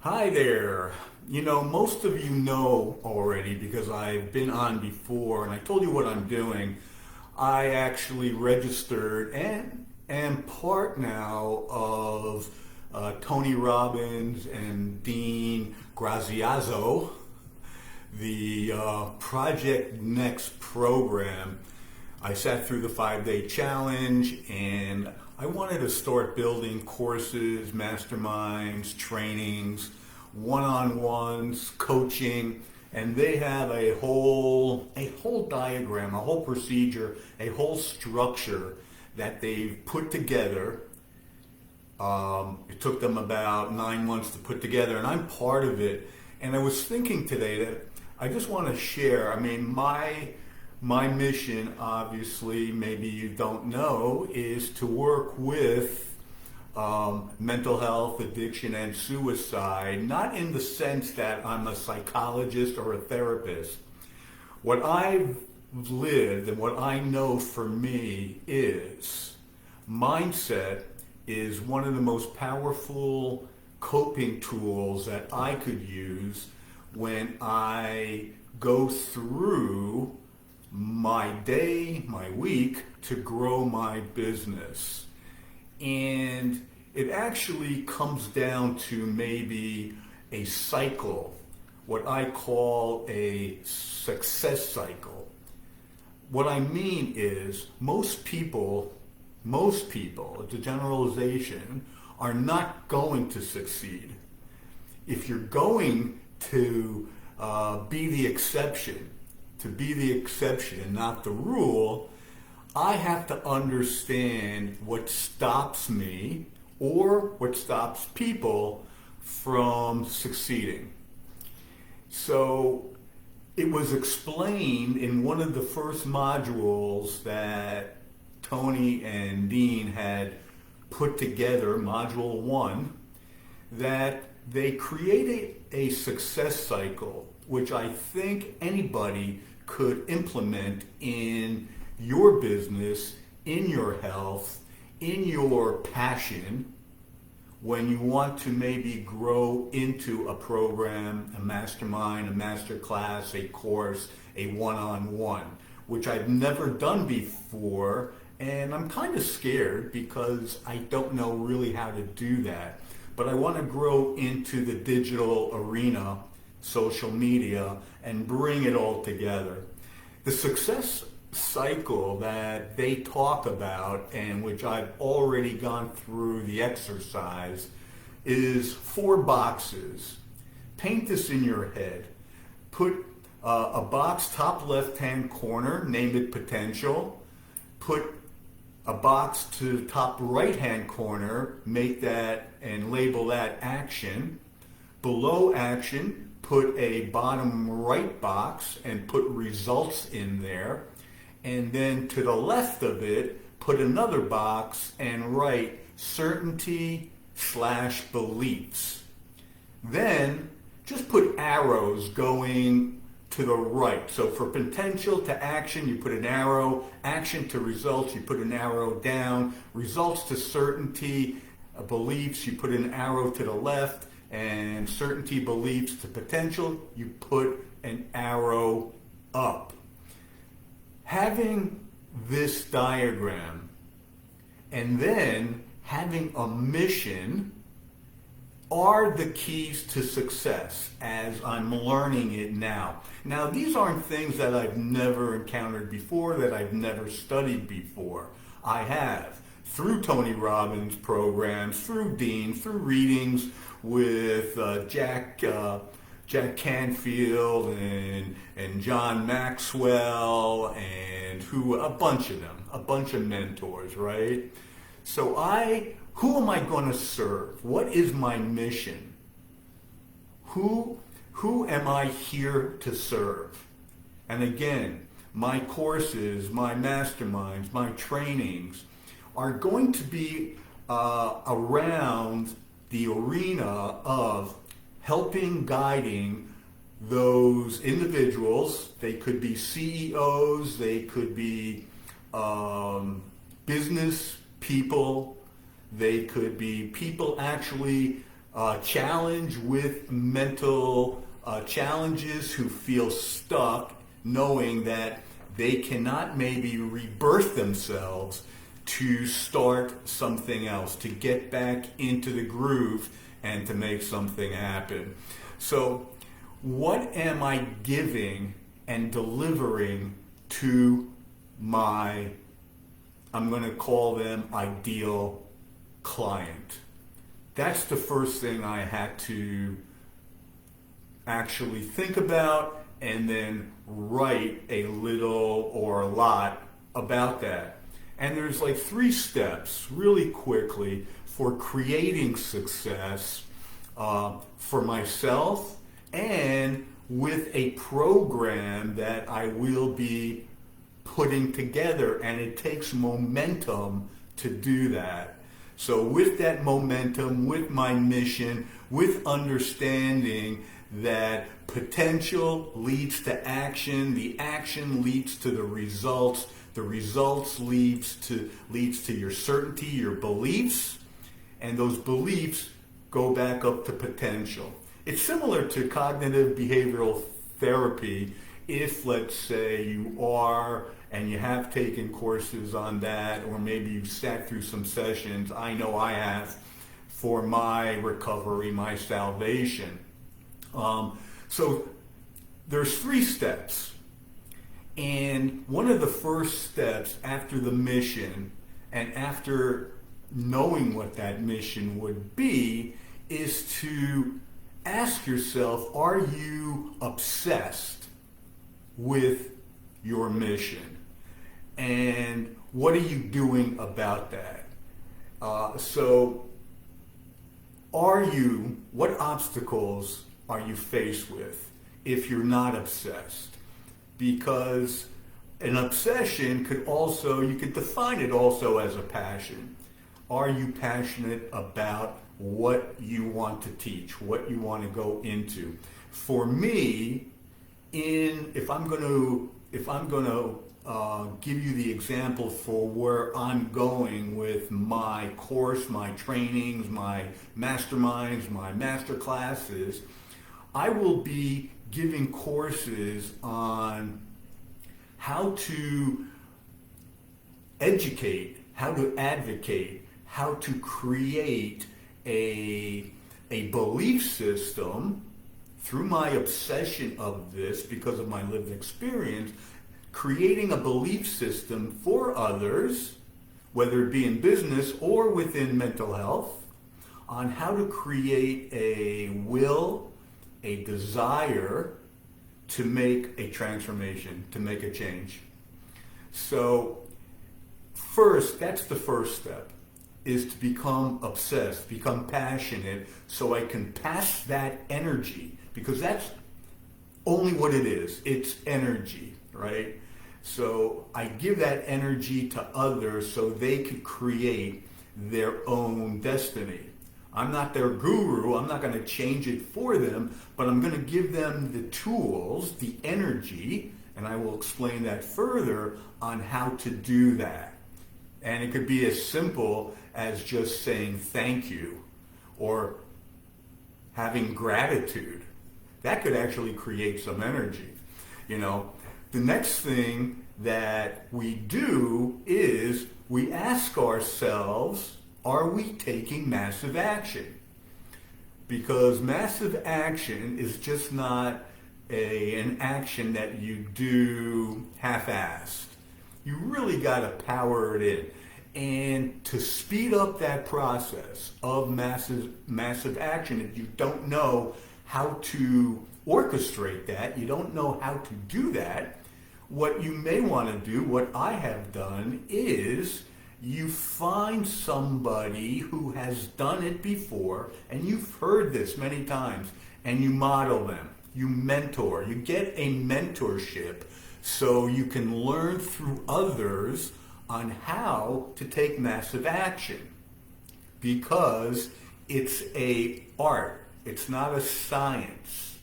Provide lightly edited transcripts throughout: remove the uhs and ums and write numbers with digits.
Hi there. Most of you know already because I've been on before and I told you what I'm doing. I actually registered and am part now of Tony Robbins and Dean Graziazo, the Project Next program. I sat through the 5-day challenge and I wanted to start building courses, masterminds, trainings, one-on-ones, coaching, and they have a whole diagram, a whole procedure, a whole structure that they've put together. It took them about 9 months to put together, and I'm part of it. And I was thinking today that I just want to share. I mean, my mission, obviously, maybe you don't know, is to work with mental health, addiction, and suicide, not in the sense that I'm a psychologist or a therapist. What I've lived and what I know for me is mindset is one of the most powerful coping tools that I could use when I go through my day, my week, to grow my business. And it actually comes down to maybe a cycle, what I call a success cycle. What I mean is most people, it's a generalization, are not going to succeed. If you're going to be the exception, not the rule, I have to understand what stops me or what stops people from succeeding. So it was explained in one of the first modules that Tony and Dean had put together, module 1, that they created a success cycle, which I think anybody could implement in your business, in your health, in your passion, when you want to maybe grow into a program, a mastermind, a master class, a course, a one-on-one, which I've never done before, and I'm kind of scared because I don't know really how to do that. But I want to grow into the digital arena, social media, and bring it all together. The success cycle that they talk about, and which I've already gone through the exercise, is 4 boxes. Paint this in your head. Put a box top left-hand corner, name it potential. Put a box to the top right-hand corner, make that and label that action. Below action, put a bottom right box and put results in there. And then to the left of it, put another box and write certainty/beliefs. Then just put arrows going to the right. So for potential to action, you put an arrow. Action to results, you put an arrow down. Results to certainty, beliefs, you put an arrow to the left. And certainty, beliefs to potential, you put an arrow up. Having this diagram and then having a mission are the keys to success as I'm learning it now. Now, these aren't things that I've never encountered before, that I've never studied before. I have, through Tony Robbins programs, through Dean, through readings with Jack Canfield and John Maxwell and a bunch of them, a bunch of mentors, right? So who am I going to serve? What is my mission? Who am I here to serve? And again, my courses, my masterminds, my trainings are going to be around the arena of helping, guiding those individuals. They could be CEOs, they could be business people, they could be people actually challenged with mental challenges, who feel stuck knowing that they cannot maybe rebirth themselves to start something else, to get back into the groove and to make something happen. So what am I giving and delivering to my, I'm going to call them ideal client? That's the first thing I had to actually think about, and then write a little or a lot about that. And there's like 3 steps really quickly for creating success for myself, and with a program that I will be putting together, and it takes momentum to do that. So with that momentum, with my mission, with understanding that potential leads to action, the action leads to the results leads to your certainty, your beliefs, and those beliefs go back up to potential. It's similar to cognitive behavioral therapy. If, let's say, you are and you have taken courses on that, or maybe you've sat through some sessions, I know I have, for my recovery, my salvation. So there's 3 steps. And one of the first steps after the mission, and after knowing what that mission would be, is to ask yourself, are you obsessed with your mission? And what are you doing about that? What obstacles are you faced with if you're not obsessed? Because an obsession could also, you could define it also as a passion. Are you passionate about what you want to teach, what you want to go into? For me, if I'm going to give you the example for where I'm going with my course, my trainings, my masterminds, my master classes, I will be giving courses on how to educate, how to advocate, how to create a belief system through my obsession of this because of my lived experience, creating a belief system for others, whether it be in business or within mental health, on how to create a will, a desire to make a transformation, to make a change. So first, that's the first step, is to become obsessed, become passionate, so I can pass that energy, because that's only what it is. It's energy, right? So I give that energy to others so they can create their own destiny. I'm not their guru. I'm not going to change it for them, but I'm going to give them the tools, the energy, and I will explain that further on how to do that. And it could be as simple as just saying thank you or having gratitude. That could actually create some energy. You know, the next thing that we do is we ask ourselves, are we taking massive action? Because massive action is just not an action that you do half-assed. You really got to power it in. And to speed up that process of massive action, if you don't know how to orchestrate that, you don't know how to do that, what you may want to do, what I have done, is you find somebody who has done it before, and you've heard this many times, and you model them. You mentor. You get a mentorship so you can learn through others on how to take massive action. Because it's an art. It's not a science.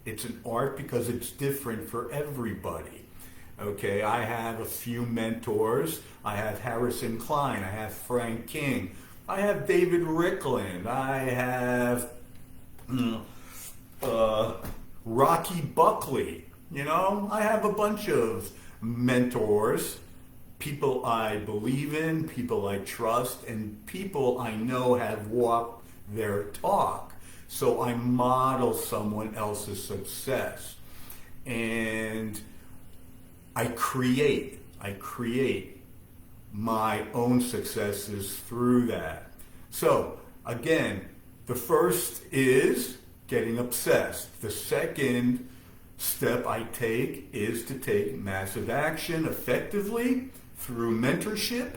It's an art because it's different for everybody. Okay, I have a few mentors. I have Harrison Klein. I have Frank King. I have David Ricklin. I have uh, Rocky Buckley. You know, I have a bunch of mentors, people I believe in, people I trust, and people I know have walked their talk. So I model someone else's success. And I create my own successes through that. So again, the first is getting obsessed. The second step I take is to take massive action effectively through mentorship,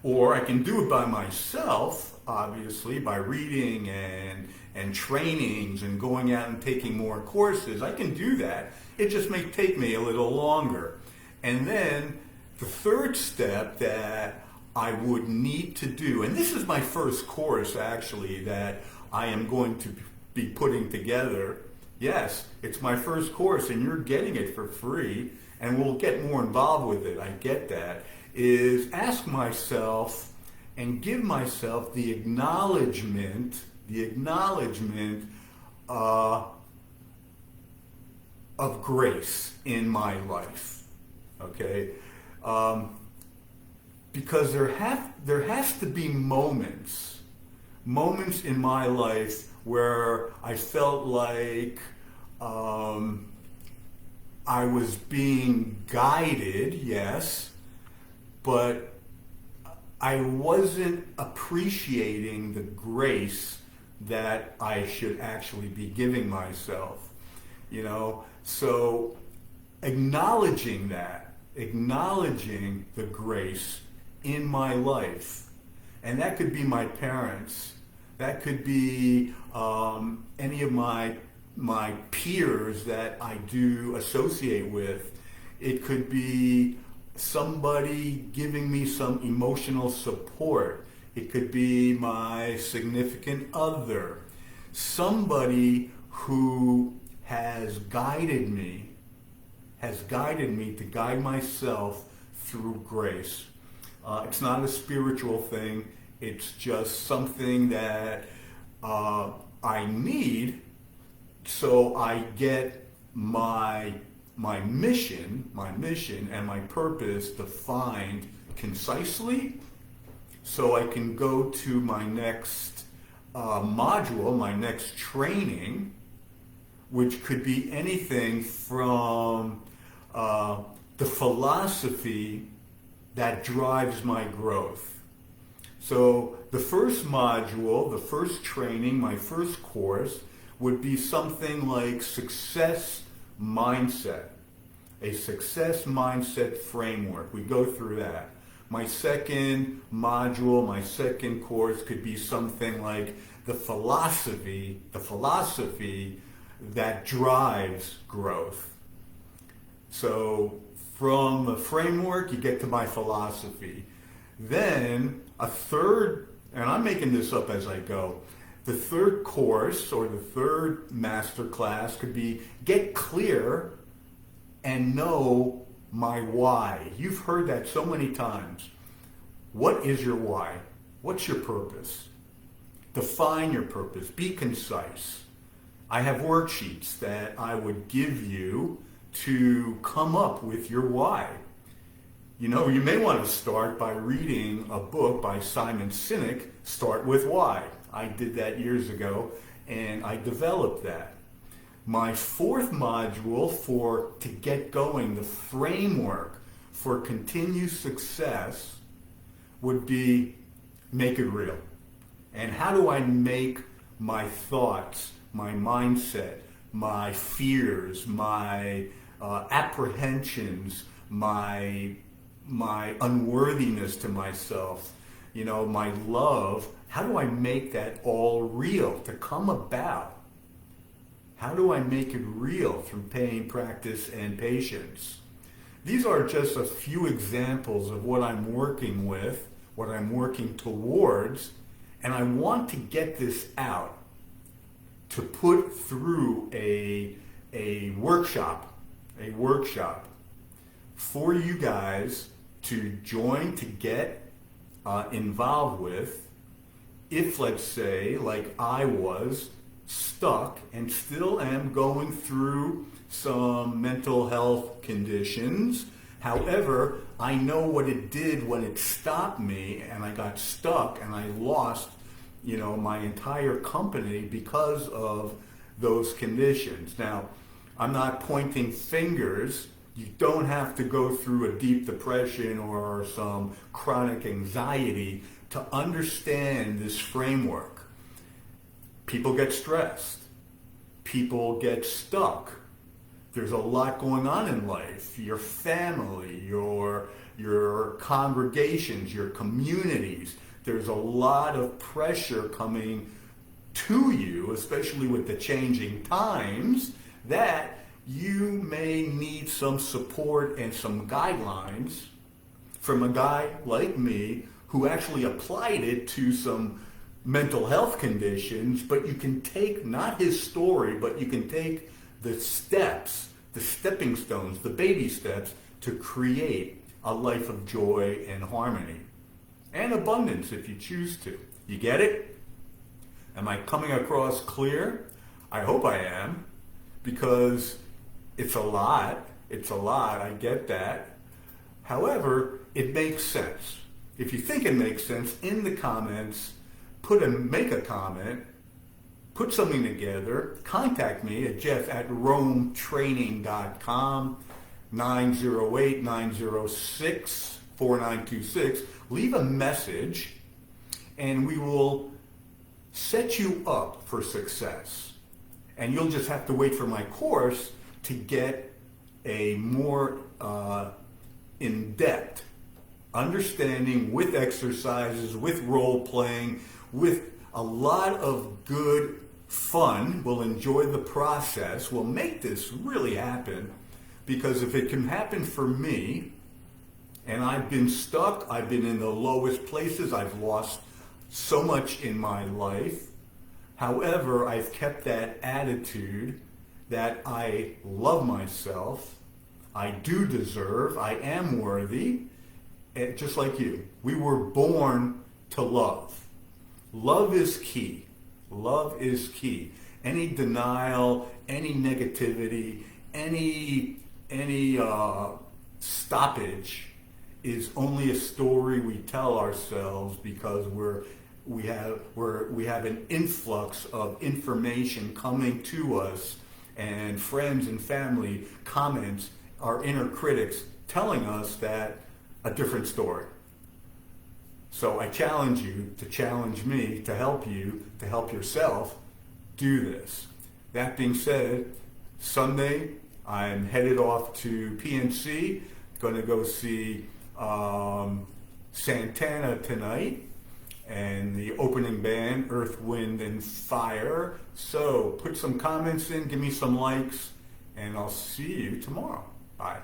or I can do it by myself, obviously, by reading and trainings and going out and taking more courses. I can do that. It just may take me a little longer. And then the third step that I would need to do, and this is my first course actually that I am going to be putting together. Yes, it's my first course and you're getting it for free, and we'll get more involved with it. I get that. Is ask myself and give myself the acknowledgement of grace in my life. Okay, because there has to be moments in my life where I felt like I was being guided, yes, but I wasn't appreciating the grace that I should actually be giving myself, you know? So acknowledging the grace in my life, and that could be my parents, that could be any of my peers that I do associate with. It could be somebody giving me some emotional support. It could be my significant other, somebody who has guided me to guide myself through grace. It's not a spiritual thing. It's just something that I need, so I get my mission and my purpose defined concisely, so I can go to my next module, my next training, which could be anything from the philosophy that drives my growth. So the first module, the first training, my first course would be something like success mindset, a success mindset framework. We go through that. My second module, my second course could be something like the philosophy that drives growth. So from the framework, you get to my philosophy. Then a third, and I'm making this up as I go, the third course or the third master class could be get clear and know my why. You've heard that so many times. What is your why? What's your purpose? Define your purpose. Be concise. I have worksheets that I would give you to come up with your why. You know, you may want to start by reading a book by Simon Sinek, Start With Why. I did that years ago, and I developed that. My fourth module to get going, the framework for continued success, would be make it real. And how do I make my thoughts, my mindset, my fears, my apprehensions, my unworthiness to myself, you know, my love, how do I make that all real to come about? How do I make it real through pain, practice, and patience? These are just a few examples of what I'm working with, what I'm working towards, and I want to get this out to put through a workshop for you guys to join, to get involved with. If, let's say, like I was stuck and still am going through some mental health conditions. However, I know what it did when it stopped me and I got stuck and I lost, my entire company because of those conditions. Now, I'm not pointing fingers. You don't have to go through a deep depression or some chronic anxiety to understand this framework. People get stressed. People get stuck. There's a lot going on in life. Your family, your congregations, your communities. There's a lot of pressure coming to you, especially with the changing times, that you may need some support and some guidelines from a guy like me who actually applied it to some mental health conditions. But you can take not his story, but you can take the steps, the stepping stones, the baby steps to create a life of joy and harmony and abundance if you choose to. You get it? Am I coming across clear? I hope I am, because it's a lot. It's a lot. I get that. However, it makes sense. If you think it makes sense, in the comments, make a comment, put something together, contact me at jeff@rometraining.com, 908-906-4926. Leave a message and we will set you up for success. And you'll just have to wait for my course to get a more in-depth understanding with exercises, with role playing, with a lot of good fun. We'll enjoy the process. We'll make this really happen, because if it can happen for me, and I've been stuck, I've been in the lowest places, I've lost so much in my life. However, I've kept that attitude that I love myself, I do deserve, I am worthy, and just like you. We were born to love. Love is key. Love is key. Any denial, any negativity, any stoppage is only a story we tell ourselves because we have an influx of information coming to us, and friends and family comments, our inner critics telling us that a different story. So I challenge you to challenge me, to help you, to help yourself do this. That being said, Sunday I'm headed off to PNC, going to go see Santana tonight, and the opening band, Earth, Wind, and Fire. So put some comments in, give me some likes, and I'll see you tomorrow. Bye.